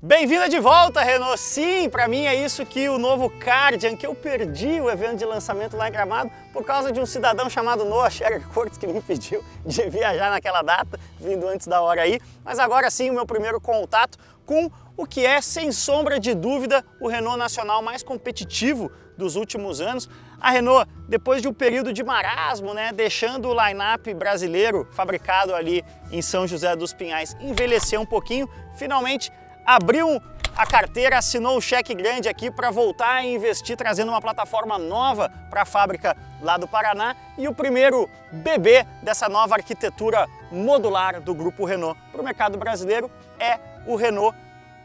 Bem-vinda de volta, Renault! Sim, para mim é isso que o novo Kardian, que eu perdi o evento de lançamento lá em Gramado por causa de um cidadão chamado Noah Scherrer-Kurtz que me pediu de viajar naquela data, vindo antes da hora aí. Mas agora sim, o meu primeiro contato com o que é, sem sombra de dúvida, o Renault nacional mais competitivo dos últimos anos. A Renault, depois de um período de marasmo, né, deixando o line-up brasileiro fabricado ali em São José dos Pinhais envelhecer um pouquinho, finalmente abriu a carteira, assinou o cheque grande aqui para voltar a investir, trazendo uma plataforma nova para a fábrica lá do Paraná e o primeiro bebê dessa nova arquitetura modular do grupo Renault para o mercado brasileiro é o Renault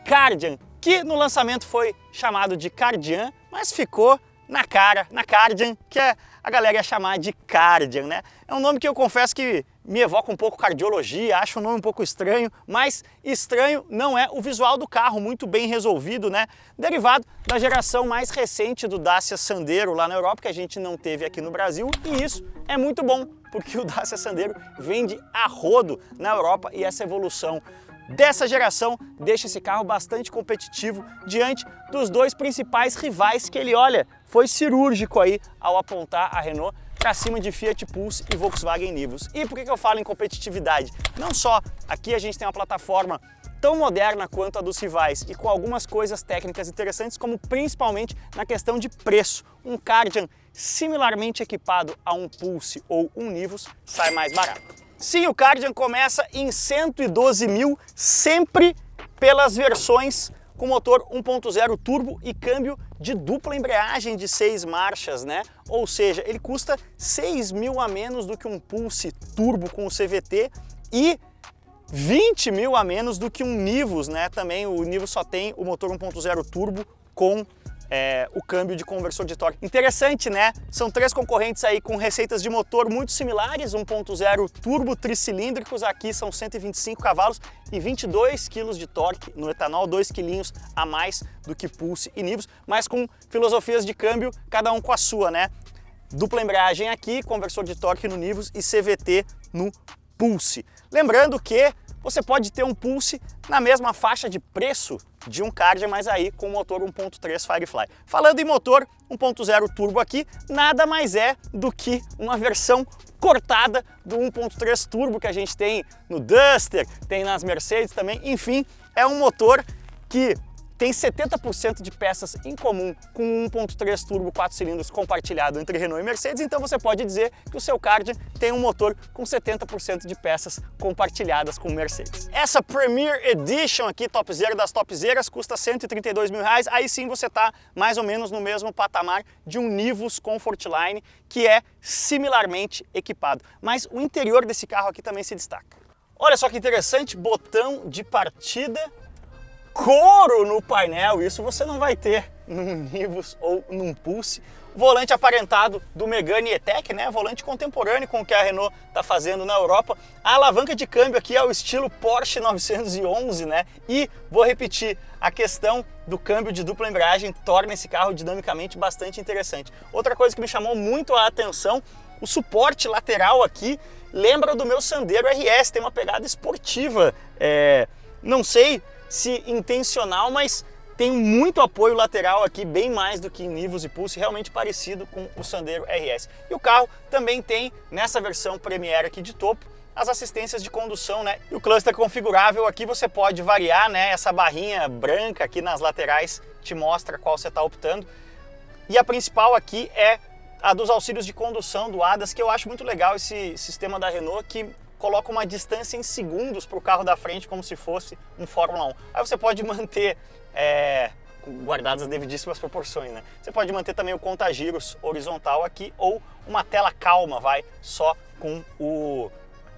Kardian, que no lançamento foi chamado de Kardian, mas ficou na Kardian, que a galera ia chamar de Kardian, né? É um nome que eu confesso que me evoca um pouco cardiologia, acho um nome um pouco estranho, mas estranho não é o visual do carro, muito bem resolvido, né? Derivado da geração mais recente do Dacia Sandero lá na Europa, que a gente não teve aqui no Brasil, e isso é muito bom, porque o Dacia Sandero vende a rodo na Europa e essa evolução dessa geração deixa esse carro bastante competitivo diante dos dois principais rivais que ele, olha, foi cirúrgico aí ao apontar a Renault para cima de Fiat Pulse e Volkswagen Nivus. E por que eu falo em competitividade? Não só aqui a gente tem uma plataforma tão moderna quanto a dos rivais e com algumas coisas técnicas interessantes, como principalmente na questão de preço. Um Kardian similarmente equipado a um Pulse ou um Nivus sai mais barato. Sim, o Kardian começa em 112 mil, sempre pelas versões com motor 1.0 turbo e câmbio de dupla embreagem de 6 marchas, né? Ou seja, ele custa 6 mil a menos do que um Pulse turbo com o CVT e 20 mil a menos do que um Nivus, né? Também o Nivus só tem o motor 1.0 turbo com o câmbio de conversor de torque. Interessante, né? São três concorrentes aí com receitas de motor muito similares, 1.0 turbo tricilíndricos, aqui são 125 cavalos e 22 kg de torque no etanol, 2 quilinhos a mais do que Pulse e Nivus, mas com filosofias de câmbio, cada um com a sua, né? Dupla embreagem aqui, conversor de torque no Nivus e CVT no Pulse. Lembrando que você pode ter um Pulse na mesma faixa de preço de um Kardian, mas aí com motor 1.3 Firefly. Falando em motor 1.0 turbo aqui, nada mais é do que uma versão cortada do 1.3 turbo que a gente tem no Duster, tem nas Mercedes também, enfim, é um motor que tem 70% de peças em comum com um 1.3 turbo 4 cilindros compartilhado entre Renault e Mercedes, então você pode dizer que o seu Kardian tem um motor com 70% de peças compartilhadas com Mercedes. Essa Premier Edition aqui, topzera das topzeras, custa 132 mil reais, aí sim você está mais ou menos no mesmo patamar de um Nivus Comfortline, que é similarmente equipado. Mas o interior desse carro aqui também se destaca. Olha só que interessante, botão de partida, couro no painel, isso você não vai ter num Nivus ou num Pulse. Volante aparentado do Megane E-Tech, né? Volante contemporâneo com o que a Renault está fazendo na Europa. A alavanca de câmbio aqui é o estilo Porsche 911, né? E vou repetir, a questão do câmbio de dupla embreagem torna esse carro dinamicamente bastante interessante. Outra coisa que me chamou muito a atenção, o suporte lateral aqui lembra do meu Sandero RS, tem uma pegada esportiva, não sei se intencional, mas tem muito apoio lateral aqui, bem mais do que em Nivus e Pulse, realmente parecido com o Sandero RS. E o carro também tem, nessa versão Premier aqui de topo, as assistências de condução, né? E o cluster configurável aqui você pode variar, né? Essa barrinha branca aqui nas laterais te mostra qual você está optando. E a principal aqui é a dos auxílios de condução do ADAS, que eu acho muito legal esse sistema da Renault, que coloca uma distância em segundos para o carro da frente como se fosse um Fórmula 1. Aí você pode manter, guardadas as devidíssimas proporções, né? Você pode manter também o conta-giros horizontal aqui ou uma tela calma, só com o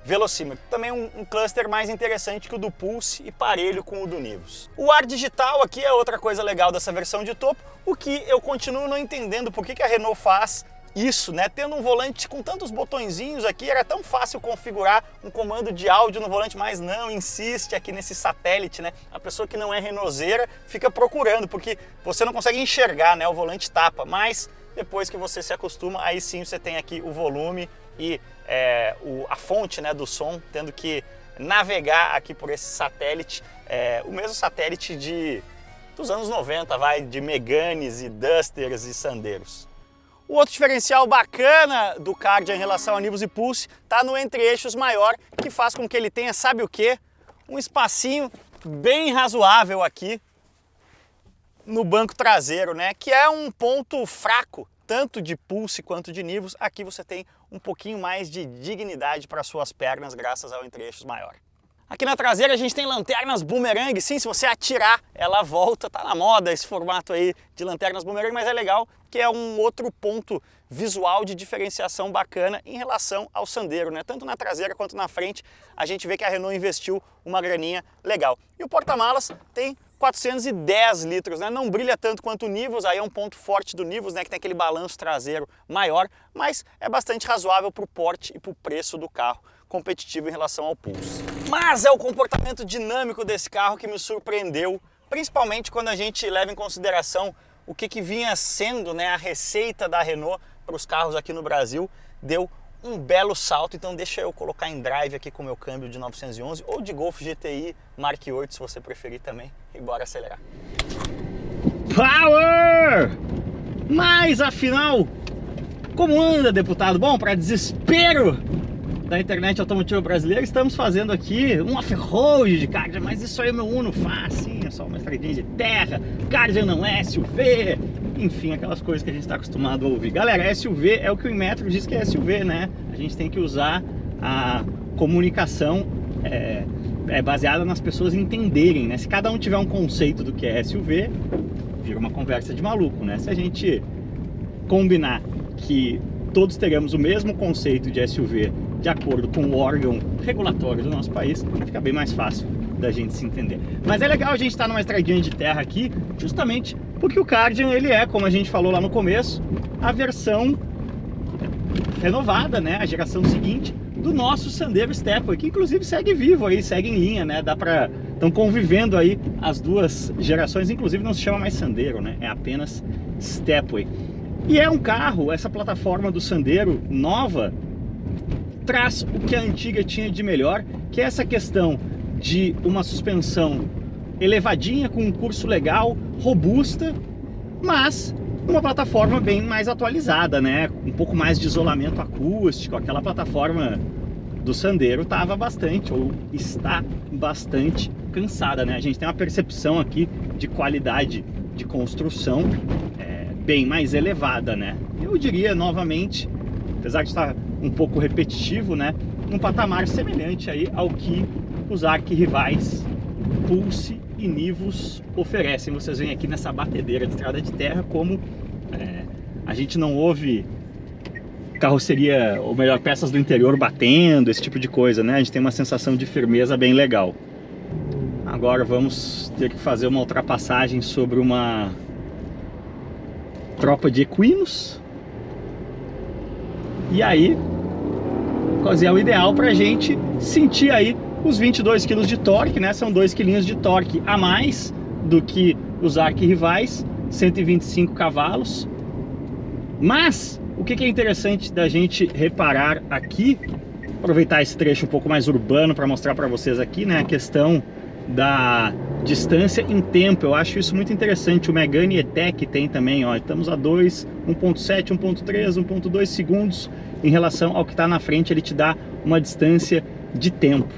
velocímetro. Também um cluster mais interessante que o do Pulse e parelho com o do Nivus. O ar digital aqui é outra coisa legal dessa versão de topo, o que eu continuo não entendendo por que a Renault faz isso, né? Tendo um volante com tantos botõezinhos aqui, era tão fácil configurar um comando de áudio no volante, mas não, insiste aqui nesse satélite, né? A pessoa que não é renaulteira fica procurando, porque você não consegue enxergar, né? O volante tapa, mas depois que você se acostuma, aí sim você tem aqui o volume e a fonte, né, do som, tendo que navegar aqui por esse satélite. o mesmo satélite dos anos 90, de Meganes e Dusters e Sandeiros. O outro diferencial bacana do Kardian em relação a Nivus e Pulse está no entre-eixos maior, que faz com que ele tenha, sabe o quê? Um espacinho bem razoável aqui no banco traseiro, né? Que é um ponto fraco, tanto de Pulse quanto de Nivus. Aqui você tem um pouquinho mais de dignidade para suas pernas graças ao entre-eixos maior. Aqui na traseira a gente tem lanternas boomerang. Sim, se você atirar, ela volta. Tá na moda esse formato aí de lanternas boomerang, mas é legal que é um outro ponto visual de diferenciação bacana em relação ao Sandero, né? Tanto na traseira quanto na frente, a gente vê que a Renault investiu uma graninha legal. E o porta-malas tem 410 litros, né? Não brilha tanto quanto o Nivus, aí é um ponto forte do Nivus, né? Que tem aquele balanço traseiro maior, mas é bastante razoável para o porte e para o preço do carro, competitivo em relação ao Pulse. Mas é o comportamento dinâmico desse carro que me surpreendeu, principalmente quando a gente leva em consideração o que vinha sendo, né, a receita da Renault para os carros aqui no Brasil. Deu um belo salto, então deixa eu colocar em drive aqui com o meu câmbio de 911 ou de Golf GTI Mark 8, se você preferir também, e bora acelerar. Power! Mas afinal, como anda, deputado? Bom, para desespero da internet automotiva brasileira, estamos fazendo aqui um off-road de Kardian, mas isso aí o meu Uno faz, sim, é só uma estradinha de terra, Kardian não é SUV, enfim, aquelas coisas que a gente está acostumado a ouvir. Galera, SUV é o que o Inmetro diz que é SUV, né? A gente tem que usar a comunicação baseada nas pessoas entenderem, né? Se cada um tiver um conceito do que é SUV, vira uma conversa de maluco, né? Se a gente combinar que todos teremos o mesmo conceito de SUV de acordo com o órgão regulatório do nosso país, fica bem mais fácil da gente se entender. Mas é legal a gente estar numa estradinha de terra aqui, justamente porque o Kardian, ele é, como a gente falou lá no começo, a versão renovada, né, a geração seguinte do nosso Sandero Stepway, que inclusive segue vivo aí, segue em linha, né, estão convivendo aí as duas gerações, inclusive não se chama mais Sandero, né, é apenas Stepway. E é um carro, essa plataforma do Sandero nova, traz o que a antiga tinha de melhor, que é essa questão de uma suspensão elevadinha, com um curso legal, robusta, mas uma plataforma bem mais atualizada, né? Um pouco mais de isolamento acústico. Aquela plataforma do Sandero estava bastante, ou está bastante cansada, né? A gente tem uma percepção aqui de qualidade de construção bem mais elevada, né? Eu diria novamente, apesar de estar um pouco repetitivo, né, um patamar semelhante aí ao que os arquirrivais Pulse e Nivus oferecem. Vocês veem aqui nessa batedeira de estrada de terra como a gente não ouve carroceria, ou melhor, peças do interior batendo, esse tipo de coisa, né? A gente tem uma sensação de firmeza bem legal. Agora vamos ter que fazer uma ultrapassagem sobre uma tropa de equinos. E aí, é o ideal para a gente sentir aí os 22 kg de torque, né? São 2 kg de torque a mais do que os arquirrivais, 125 cavalos. Mas, o que é interessante da gente reparar aqui, aproveitar esse trecho um pouco mais urbano para mostrar para vocês aqui, né? A questão da distância em tempo, eu acho isso muito interessante. O Megane E-Tech tem também, ó, estamos a 2, 1.7, 1.3, 1.2 segundos em relação ao que está na frente, ele te dá uma distância de tempo.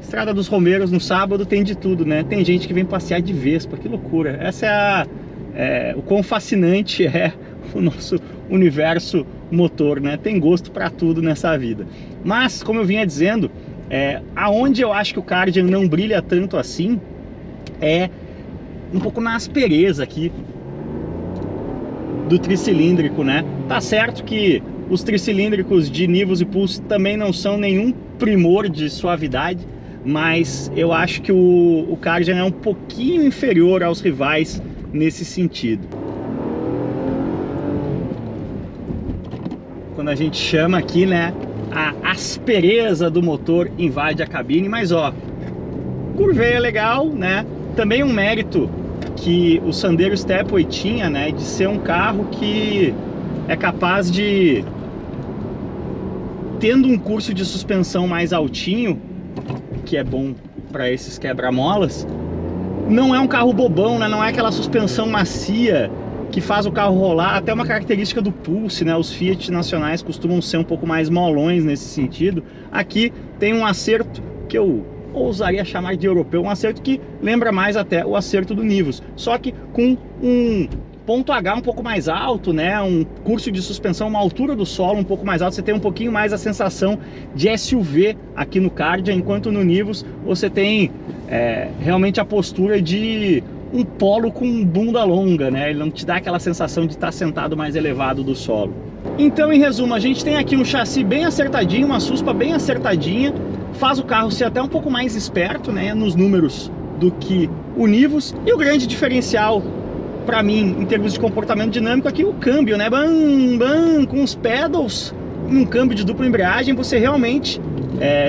Estrada dos Romeiros no sábado tem de tudo, né? Tem gente que vem passear de Vespa, que loucura. Essa o quão fascinante é o nosso universo motor, né? Tem gosto para tudo nessa vida. Mas, como eu vinha dizendo, aonde eu acho que o Kardian não brilha tanto assim é um pouco na aspereza aqui do tricilíndrico, né? Tá certo que os tricilíndricos de Nivus e Pulse também não são nenhum primor de suavidade, mas eu acho que o Kardian é um pouquinho inferior aos rivais nesse sentido. Quando a gente chama aqui, né, a aspereza do motor invade a cabine, mas ó, curveia legal, né? Também um mérito que o Sandero Stepway tinha, né, de ser um carro que é capaz de, tendo um curso de suspensão mais altinho, que é bom para esses quebra-molas, não é um carro bobão, né? Não é aquela suspensão macia que faz o carro rolar, até uma característica do Pulse, né? Os Fiat nacionais costumam ser um pouco mais molões nesse sentido. Aqui tem um acerto que eu ousaria chamar de europeu, um acerto que lembra mais até o acerto do Nivus, só que com um ponto H um pouco mais alto, né? Um curso de suspensão, uma altura do solo um pouco mais alto, você tem um pouquinho mais a sensação de SUV aqui no Kardian, enquanto no Nivus você tem realmente a postura de um polo com bunda longa, né? Ele não te dá aquela sensação de estar sentado mais elevado do solo. Então, em resumo, a gente tem aqui um chassi bem acertadinho, uma suspa bem acertadinha, faz o carro ser até um pouco mais esperto, né, nos números do que o Nivus. E o grande diferencial para mim, em termos de comportamento dinâmico, aqui o câmbio, né? Bam, bam, com os pedals, um câmbio de dupla embreagem, você realmente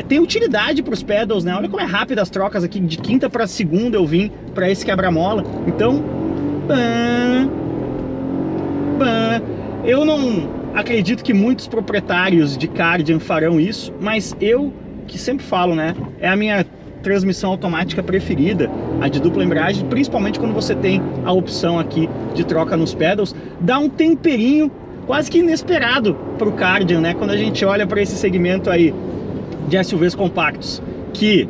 tem utilidade para os pedals, né? Olha como é rápida as trocas aqui, de quinta para segunda eu vim para esse quebra-mola. Então, bam, bam. Eu não acredito que muitos proprietários de Kardian farão isso, mas eu, que sempre falo, né? É a minha transmissão automática preferida, a de dupla embreagem, principalmente quando você tem a opção aqui de troca nos pedals, dá um temperinho quase que inesperado para o Kardian, né? Quando a gente olha para esse segmento aí de SUVs compactos, que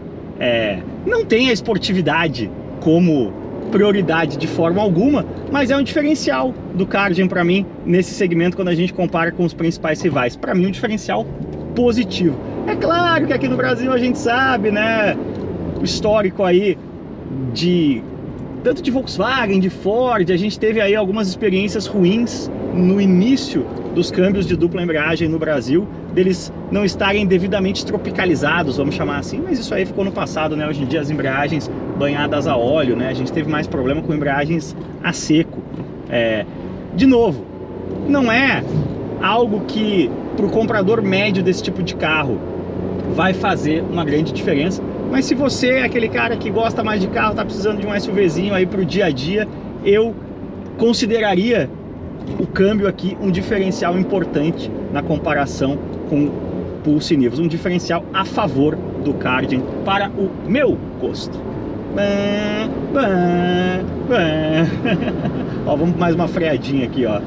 não tem a esportividade como prioridade de forma alguma, mas é um diferencial do Kardian para mim nesse segmento quando a gente compara com os principais rivais. Para mim, um diferencial positivo. É claro que aqui no Brasil a gente sabe, né, o histórico aí tanto de Volkswagen, de Ford, a gente teve aí algumas experiências ruins no início dos câmbios de dupla embreagem no Brasil, deles não estarem devidamente tropicalizados, vamos chamar assim, mas isso aí ficou no passado, né? Hoje em dia as embreagens banhadas a óleo, né? A gente teve mais problema com embreagens a seco. De novo, não é algo que para o comprador médio desse tipo de carro vai fazer uma grande diferença, mas se você é aquele cara que gosta mais de carro, tá precisando de um SUVzinho aí para o dia a dia, eu consideraria o câmbio aqui um diferencial importante na comparação com Pulse e Nivus, um diferencial a favor do Kardian para o meu gosto. Ó, vamos mais uma freadinha aqui, ó.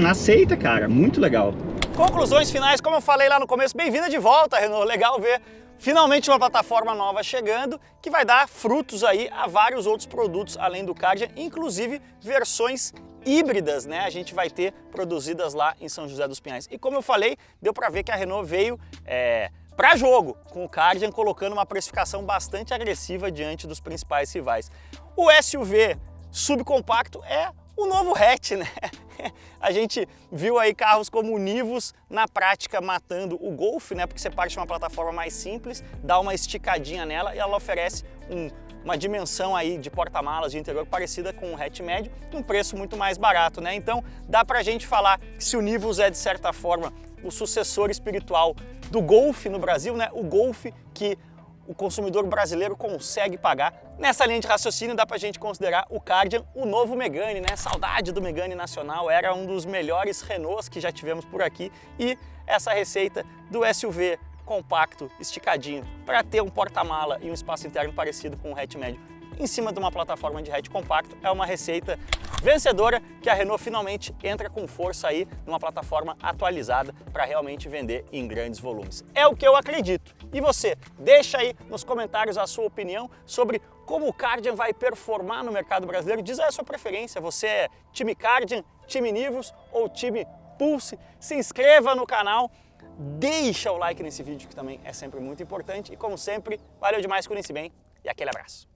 Aceita, cara, muito legal. Conclusões finais, como eu falei lá no começo, bem-vinda de volta, Renault. Legal ver finalmente uma plataforma nova chegando, que vai dar frutos aí a vários outros produtos além do Kardian, inclusive versões híbridas, né? A gente vai ter produzidas lá em São José dos Pinhais. E como eu falei, deu para ver que a Renault veio para jogo com o Kardian, colocando uma precificação bastante agressiva diante dos principais rivais. O SUV subcompacto é o novo hatch, né? A gente viu aí carros como o Nivus na prática matando o Golf, né? Porque você parte de uma plataforma mais simples, dá uma esticadinha nela e ela oferece uma dimensão aí de porta-malas de interior parecida com um hatch médio, um preço muito mais barato, né? Então dá pra gente falar que se o Nivus é de certa forma o sucessor espiritual do Golf no Brasil, né? O Golf que o consumidor brasileiro consegue pagar. Nessa linha de raciocínio dá pra gente considerar o Kardian o novo Megane, né? Saudade do Megane nacional, era um dos melhores Renaults que já tivemos por aqui, e essa receita do SUV compacto, esticadinho, para ter um porta-mala e um espaço interno parecido com um hatch médio em cima de uma plataforma de hatch compacto é uma receita vencedora que a Renault finalmente entra com força aí numa plataforma atualizada para realmente vender em grandes volumes. É o que eu acredito. E você, deixa aí nos comentários a sua opinião sobre como o Kardian vai performar no mercado brasileiro. Diz aí a sua preferência, você é time Kardian, time Nivus ou time Pulse? Se inscreva no canal, deixa o like nesse vídeo que também é sempre muito importante e como sempre, valeu demais, cuidem-se bem e aquele abraço.